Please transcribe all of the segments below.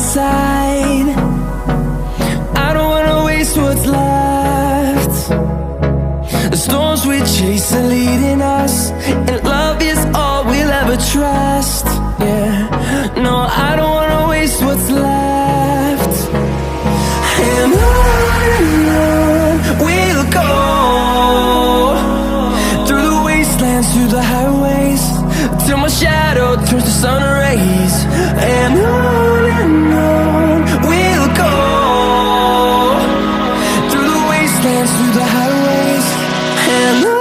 side. I don't wanna waste what's left. The storms we chase are leading us, and love is all we'll ever trust. Yeah, no, I don't wanna waste what's left. And on we'll go, through the wastelands, through the highways, till my shadow turns to sun rays. And on we'll go, through the wastelands, through the highways, and on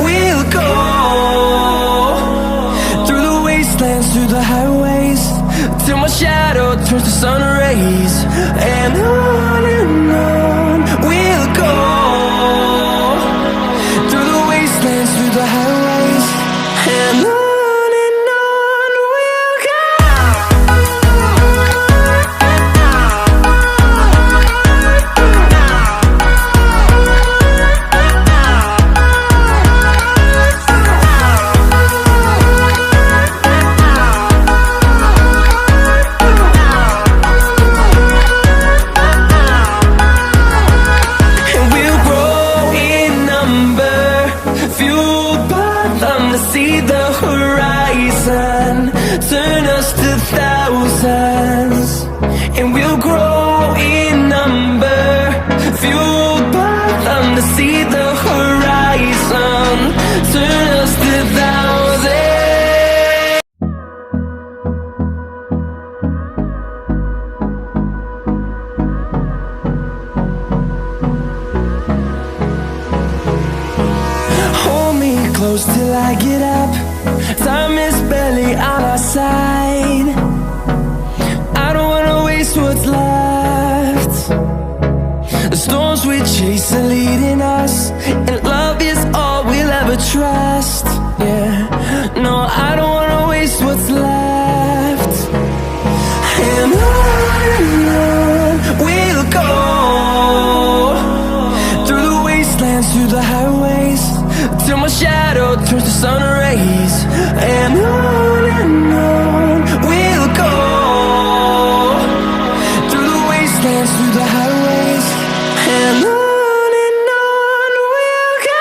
we'll go. Through the highways, till my shadow turns to sun rays. And on we'll go, through the wastelands, through the highways, and on we'll go. See the horizon, turn us to thousands, and we'll grow in number, fueled by them. To see the horizon, turn us to thousands. Hold me close till I get up. Time is barely on our side. I don't wanna waste what's left. The storms we chase are leading us, and love is all we'll ever trust. Yeah, no, I don't wanna waste what's left. And on we'll go, through the wastelands, through the highways, till my shadow turns to sun rays. And on we'll go, through the wastelands, through the highways, and on we'll go.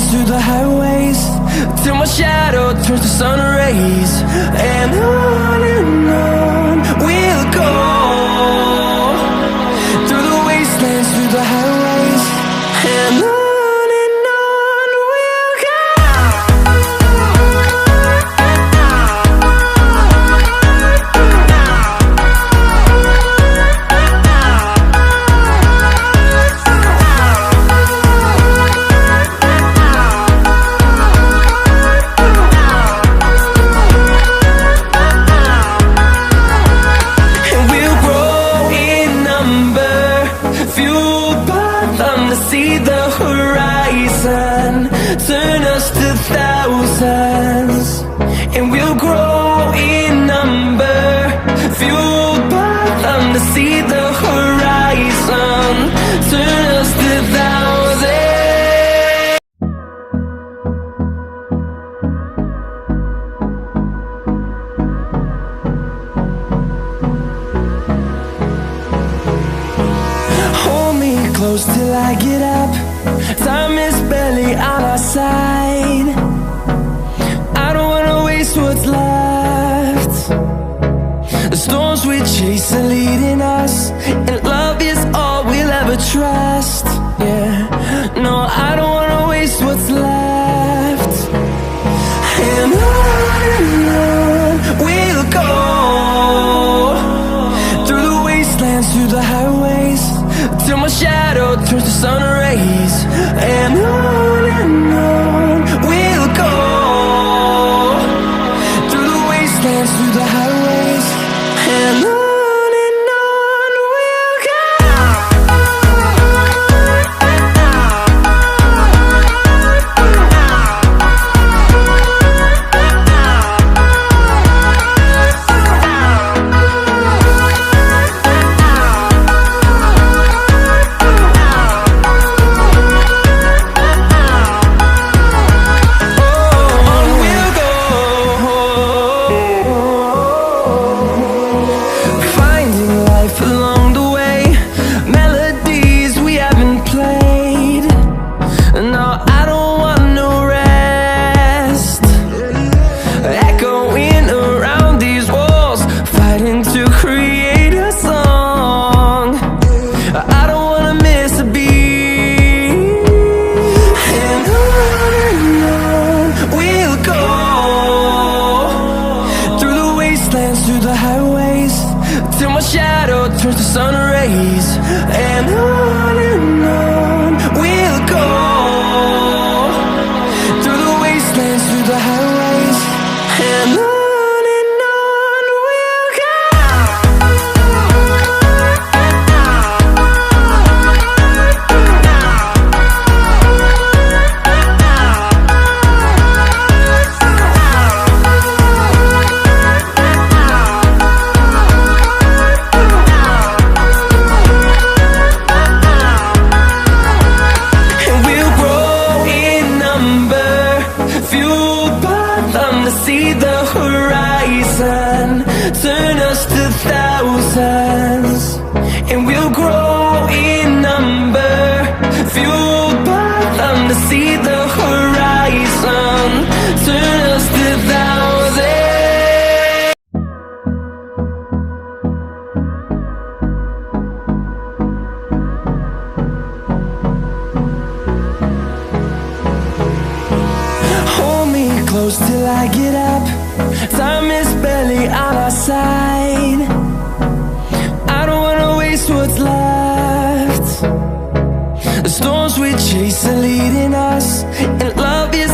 Through the highways, till my shadow turns to sun rays. And on we'll go, through the wastelands, through the highways, and on we'll go. and we'll grow in number, fueled by them to see the horizon, turn us to thousands. Hold me close till I get up, time is barely on our side. I don't wanna waste what's left. The storms we chase are leading us, and love is all we'll ever trust. Yeah, no, I don't wanna waste what's left. And on we'll go, through the wastelands, through the highways, till my shadow turns to sun rays. And on we'll go, through the wastelands, through the highways, and on we'll go. Through the highways, till my shadow turns to sun rays. And on we'll go, through the wastelands, through the highways, and on we'll go. See the horizon, turn us to thousands, and we'll grow in number, fueled by them to see the horizon, turn us to thousands. Hold me close till I get up, time is barely on our side. I don't wanna waste what's left. The storms we chase are leading us, and love is